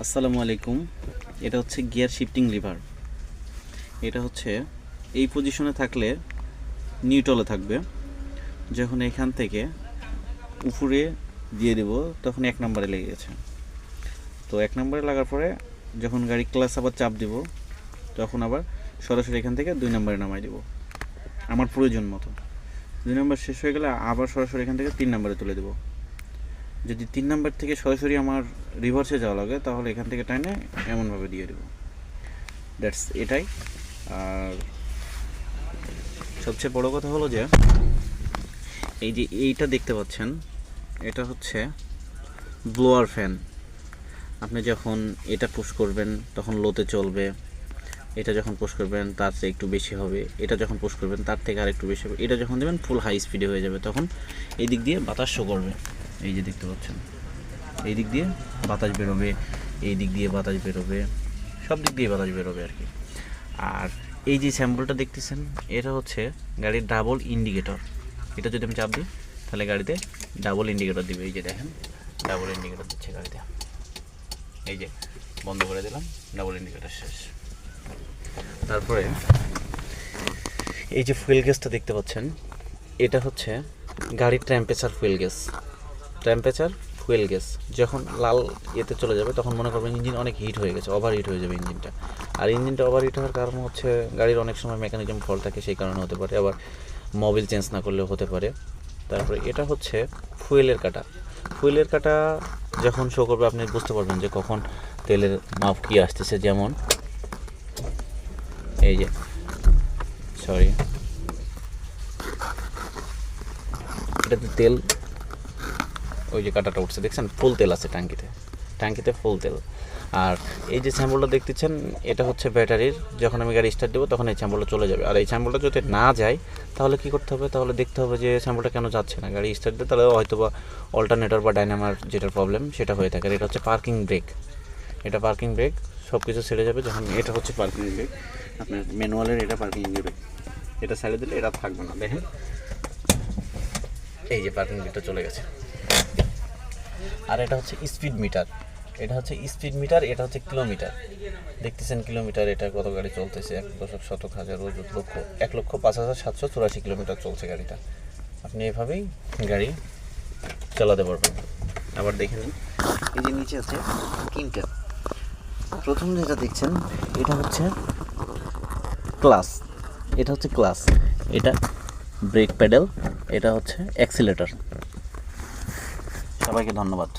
আসসালামু আলাইকুম। এটা হচ্ছে গিয়ার শিফটিং লিভার। এটা হচ্ছে এই পজিশনে থাকলে নিউট্রালে থাকবে। যখন এখান থেকে উপরে দিয়ে দেব তখন 1 নম্বরে লেগে গেছে। তো 1 নম্বরে লাগার পরে যখন গাড়ি ক্লাচ আবার চাপ দেব তখন আবার সরাসরি এখান থেকে 2 নম্বরে নামাই দেব আমার প্রয়োজন মতো। 2 নম্বর শেষ হয়ে গেলে আবার সরাসরি এখান থেকে 3 নম্বরে তুলে দেব। যদি 3 নাম্বার থেকে সরাসরি আমার রিভার্সে যাওয়া লাগে তাহলে এখান থেকে টাইনে এমনভাবে দিয়ে দেবো। দ্যাটস এটাই। আর সবচেয়ে বড় কথা হলো যে এই যে এইটা দেখতে পাচ্ছেন, এটা হচ্ছে ব্লোয়ার ফ্যান। আপনি যখন এটা পুশ করবেন তখন লোতে চলবে, এটা যখন পুশ করবেন তার চেয়ে একটু বেশি হবে, এটা যখন পুশ করবেন তার থেকে আর একটু বেশি হবে, এটা যখন দেবেন ফুল হাই স্পিডে হয়ে যাবে, তখন এই দিক দিয়ে বাতাস শো করবে। এই যে দেখতে পাচ্ছেন, এই দিক দিয়ে বাতাস বেরোবে, এই দিক দিয়ে বাতাস বেরোবে, সব দিক দিয়ে বাতাস বেরোবে আর কি। আর এই যে স্যাম্পলটা দেখতেছেন, এটা হচ্ছে গাড়ির ডাবল ইন্ডিকেটর। এটা যদি আমি চাপ দিই তাহলে গাড়িতে ডাবল ইন্ডিকেটর দিবে। এই যে দেখেন, ডাবল ইন্ডিকেটর দিচ্ছে গাড়িতে। এই যে বন্ধ করে দিলাম, ডাবল ইন্ডিকেটর শেষ। তারপরে এই যে ফুয়েল গ্যাসটা দেখতে পাচ্ছেন, এটা হচ্ছে গাড়ির temperature fuel gas. Temperature fuel gas যখন লাল এতে চলে যাবে তখন মনে করবেন ইঞ্জিন অনেক হিট হয়ে গেছে, ওভার হিট হয়ে যাবে ইঞ্জিনটা। আর ইঞ্জিনটা ওভার হিট হওয়ার কারণ হচ্ছে গাড়ির অনেক সময় মেকানিজম ফল্ট থাকে, সেই কারণে হতে পারে, আবার মোবিল চেঞ্জ না করলেও হতে পারে। তারপরে এটা হচ্ছে ফুয়েলের কাটা। ফুয়েলের কাটা যখন শো করবে আপনি বুঝতে পারবেন যে কখন তেলের মাপ কী আসতেছে। যেমন এই যে এটাতে তেল, ওই যে কাটাটা উঠছে দেখছেন, ফুল তেল আছে ট্যাঙ্কিতে ফুল তেল। আর এই যে স্যাম্পলটা দেখতেছেন, এটা হচ্ছে ব্যাটারির। যখন আমি গাড়ি স্টার্ট দেবো তখন এই স্যাম্পলটা চলে যাবে। আর এই স্যাম্পলটা যদি না যায় তাহলে কী করতে হবে, তাহলে দেখতে হবে যে স্যাম্পলটা কেন যাচ্ছে না। গাড়ি স্টার্ট দিয়ে তাহলে হয়তো বা অল্টারনেটর বা ডাইনামার যেটার প্রবলেম সেটা হয়ে থাকে। আর এটা হচ্ছে পার্কিং ব্রেক। এটা পার্কিং ব্রেক, সব কিছু ছেড়ে যাবে যখন। এটা হচ্ছে পার্কিং ব্রেক, আপনার ম্যানুয়ালের এটা পার্কিং ব্রেক। এটা ছেড়ে দিলে এটা থাকবে না। দেখেন এই যে পার্কিং ব্রেকটা চলে গেছে। আর এটা হচ্ছে স্পিড মিটার। এটা হচ্ছে স্পিড মিটার, এটা হচ্ছে কিলোমিটার। দেখতেছেন কিলোমিটার, এটা কত গাড়ি চলতেছে, 1,05,000 কিলোমিটার চলছে গাড়িটা। আপনি এভাবেই গাড়ি চালাতে পারবেন। আবার দেখে নিন, এই যে নিচে আছে তিনটা। প্রথম যেটা দেখছেন এটা হচ্ছে ক্লাস, এটা ব্রেক প্যাডেল, এটা হচ্ছে অ্যাক্সিলারেটর। সবাইকে ধন্যবাদ।